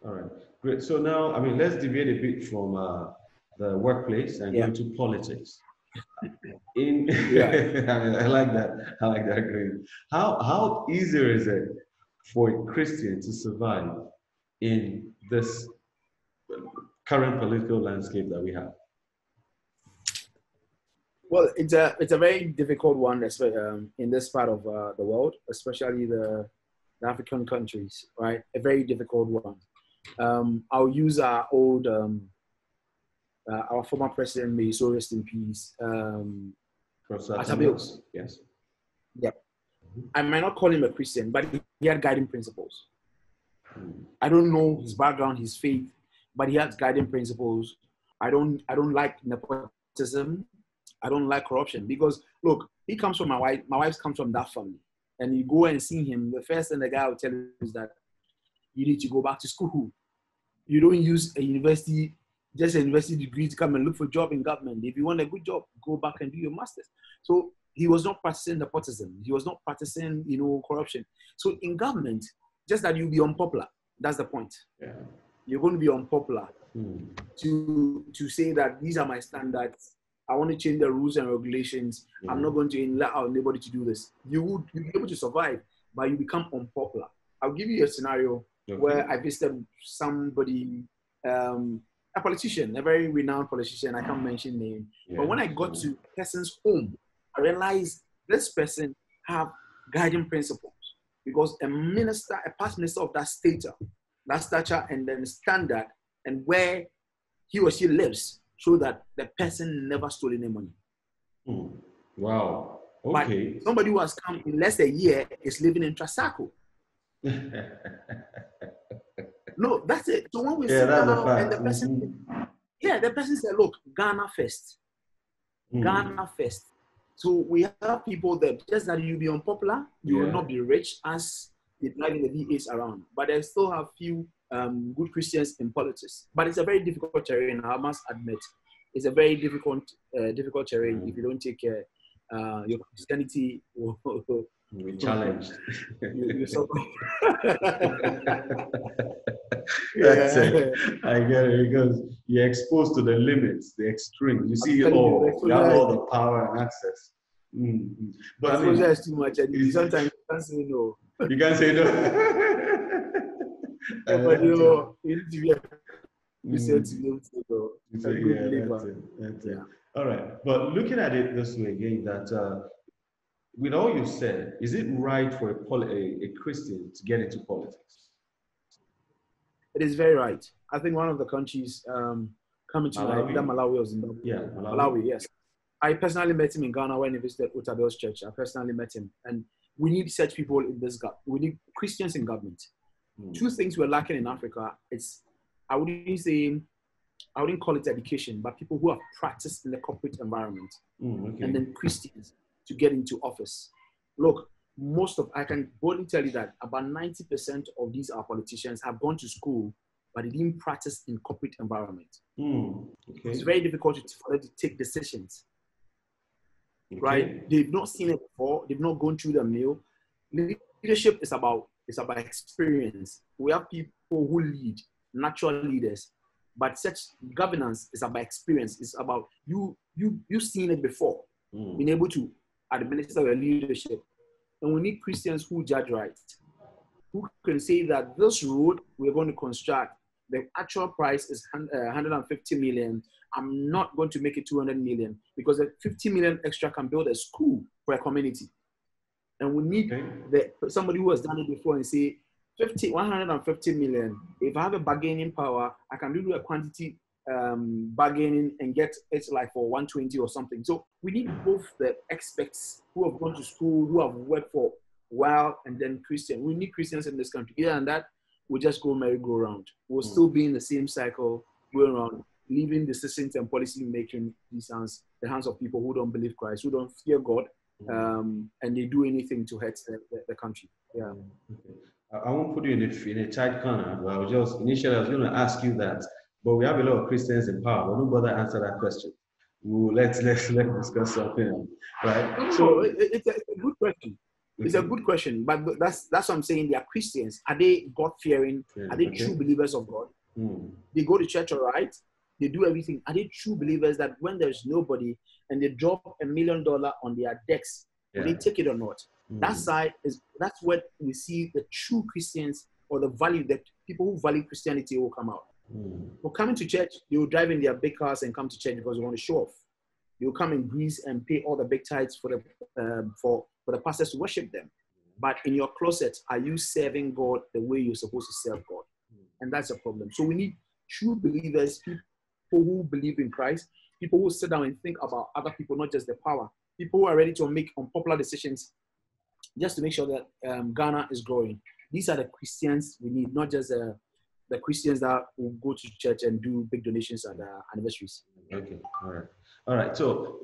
All right, great. So now, I mean, let's deviate a bit from the workplace and go Yeah, into politics. In, yeah. I like that. I like that. Great. How easier is it for a Christian to survive in this current political landscape that we have? Well, it's a very difficult one, in this part of the world, especially the African countries, right? A very difficult one. I'll use our former president, may he so rest in peace, Professor Atabil. Tamios? Yes. Yeah, I might not call him a Christian, but he had guiding principles. I don't know his background, his faith, but he has guiding principles. I don't like nepotism. I don't like corruption because look, he comes from my wife. My wife comes from that family, and you go and see him. The first thing the guy will tell you is that you need to go back to school. You don't use just a university degree to come and look for a job in government. If you want a good job, go back and do your master's. So he was not practicing nepotism. He was not practicing, corruption. So in government, just that you'll be unpopular. That's the point. Yeah. You're going to be unpopular Hmm. to say that these are my standards. I want to change the rules and regulations. I'm not going to allow anybody to do this. You'll be able to survive, but you become unpopular. I'll give you a scenario where I visited somebody, a politician, a very renowned politician. I can't mention name. Yeah. But when I got to the person's home, I realized this person have guiding principles because a past minister of that stature and then standard and where he or she lives show that the person never stole any money. Wow. Okay. But somebody who has come in less than a year is living in Trasaco. No, that's it. So when we sit down and the person said, look, Ghana first. Ghana first. So we have people that just that you be unpopular, you will not be rich as the driving the V8s around. But I still have few good Christians in politics. But it's a very difficult terrain, I must admit. It's a very difficult terrain if you don't take care. Your Christianity will be challenged. That's it. I get it because you're exposed to the limits, the extremes. You see, you have all the power and access. But exposure is too much, and sometimes you can't say no. You can't say no. But you need to be a Christian to be able to say no. That's it. All right, but looking at it this way again, that with all you said, is it right for a Christian to get into politics? It is very right. I think one of the countries coming to Malawi or Zimbabwe. Yeah, Malawi, yes. I personally met him in Ghana when he visited Otabel's church. I personally met him. And we need such people in this government. We need Christians in government. Two things we're lacking in Africa. I wouldn't call it education, but people who have practiced in the corporate environment. And then Christians to get into office. Look, I can boldly tell you that about 90% of these our politicians have gone to school, but they didn't practice in corporate environment. It's very difficult for them to take decisions. Right? They've not seen it before. They've not gone through the mill. Leadership is about experience. We have people who lead, natural leaders, but such governance is about experience. It's about you've seen it before, being able to administer your leadership. And we need Christians who judge right, who can say that this road we're going to construct, the actual price is 150 million. I'm not going to make it 200 million because the 50 million extra can build a school for a community. And we need somebody who has done it before and say, 150 million. If I have a bargaining power, I can do a quantity bargaining and get it like for 120 or something. So we need both the experts who have gone to school, who have worked for a while, and then Christian. We need Christians in this country. Other than that, we'll just go merry-go-round. We'll still be in the same cycle, going around, leaving decisions and policy making in the hands of people who don't believe Christ, who don't fear God, and they do anything to hurt the country. Yeah. Okay. I won't put you in a tight corner, but I was going to ask you that, but we have a lot of Christians in power. But don't bother answer that question. Let's discuss something else, right? So it's a good question. It's a good question, but that's what I'm saying. They are Christians. Are they God-fearing? Are they true believers of God? They go to church, all right? They do everything. Are they true believers that when there's nobody and they drop $1 million on their decks, will they take it or not? That side that's what we see the true Christians or the value that people who value Christianity will come out. For coming to church, they will drive in their big cars and come to church because they want to show off. They will come in Greece and pay all the big tithes for the pastors to worship them. But in your closet, are you serving God the way you're supposed to serve God? And that's a problem. So we need true believers, people who believe in Christ, people who sit down and think about other people, not just the power. People who are ready to make unpopular decisions just to make sure that Ghana is growing. These are the Christians we need, not just the Christians that will go to church and do big donations at anniversaries. Okay, all right. So,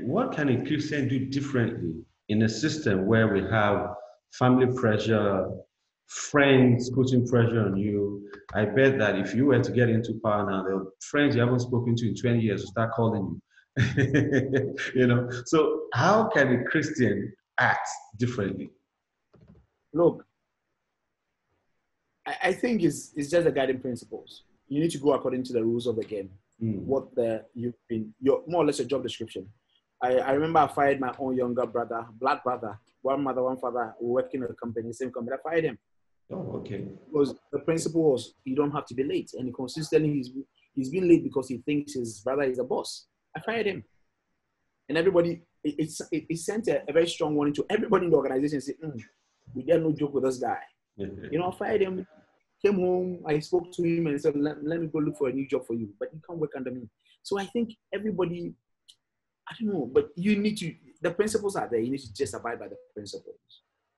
what can a Christian do differently in a system where we have family pressure, friends putting pressure on you? I bet that if you were to get into power now, the friends you haven't spoken to in 20 years will start calling you. You know. So, how can a Christian act differently? Look, I think it's just the guiding principles. You need to go according to the rules of the game. Your more or less your job description. I remember I fired my own younger brother, blood brother, one mother, one father, working at a company, same company. I fired him. Oh, okay. Because the principle was you don't have to be late, and consistently he's been late because he thinks his brother is a boss. I fired him, and everybody it sent a very strong warning to everybody in the organization. Say, we dare no joke with this guy. You know, I fired him. Came home, I spoke to him and said, let me go look for a new job for you, but you can't work under me. So I think everybody, I don't know, but you need to, the principles are there. You need to just abide by the principles.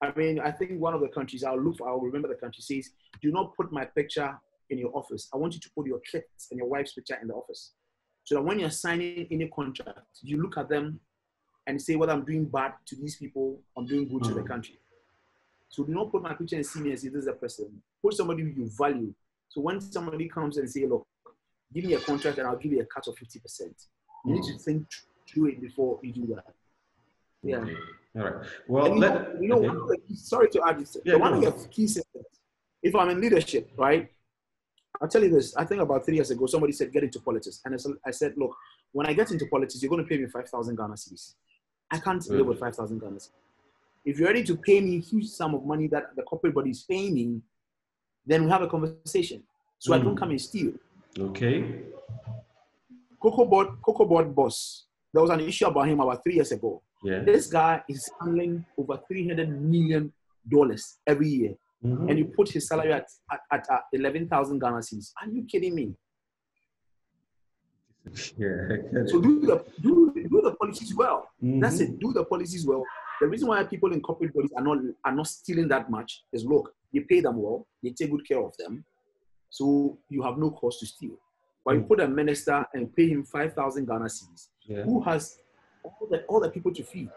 I mean, I think one of the countries, I'll remember the country says, do not put my picture in your office. I want you to put your kids and your wife's picture in the office. So that when you're signing any contract, you look at them and say, whether I'm doing bad to these people, I'm doing good to the country. So do not put my picture and see me and say, this is a person. Put somebody you value. So when somebody comes and say, look, give me a contract and I'll give you a cut of 50%. You need to think through it before you do that. Yeah. Okay. All right. Well, sorry to add this. One of the key systems, if I'm in leadership, right? I'll tell you this. I think about 3 years ago, somebody said, get into politics. And I said, look, when I get into politics, you're going to pay me 5,000 Ghana cedis. I can't live with 5,000 Ghana cedis. If you're ready to pay me a huge sum of money that the corporate body is paying me, then we have a conversation. So I don't come and steal. Okay. Cocoa Board boss. There was an issue about him about 3 years ago. Yeah. This guy is handling over $300 million every year. And you put his salary at 11,000 Ghana cedis. Are you kidding me? Yeah. So do the policies well. That's it. Do the policies well. The reason why people in corporate bodies are not stealing that much is, look, you pay them well, they take good care of them, so you have no cause to steal. But you put a minister and pay him 5,000 Ghana cedis, who has all the people to feed.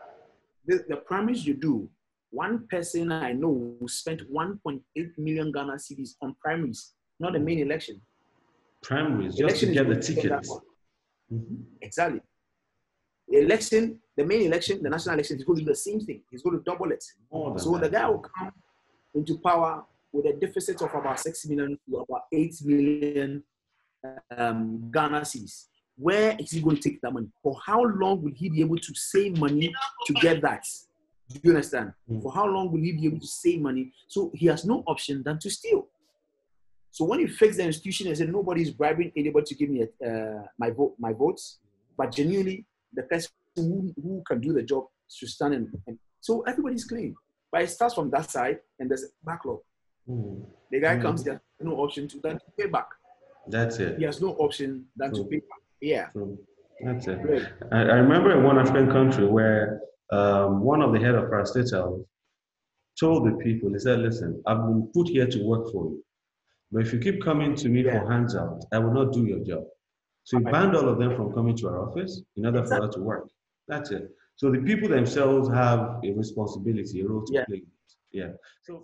The primaries you do, one person I know who spent 1.8 million Ghana cedis on primaries, not the main election. Primaries, just to get the tickets. Exactly. The main election, the national election, he's going to do the same thing. He's going to double it. So the guy will come into power with a deficit of about 6 million to about 8 million Ghana cedis. Where is he going to take that money? For how long will he be able to save money to get that? Do you understand? For how long will he be able to save money? So he has no option than to steal. So when you fix the institution and say nobody's bribing anybody to give me my votes, but genuinely the person who can do the job should stand and so everybody's clean. But it starts from that side and there's a backlog. The guy comes there, no option than to pay back. That's it. He has no option than to pay back. Yeah. That's it. Right. I remember in one African country where one of the head of parastatals told the people, he said, listen, I've been put here to work for you. But if you keep coming to me for hands out, I will not do your job. So he banned all of them from coming to our office in order for us to work. That's it. So the people themselves have a responsibility, a role to play. Yeah. So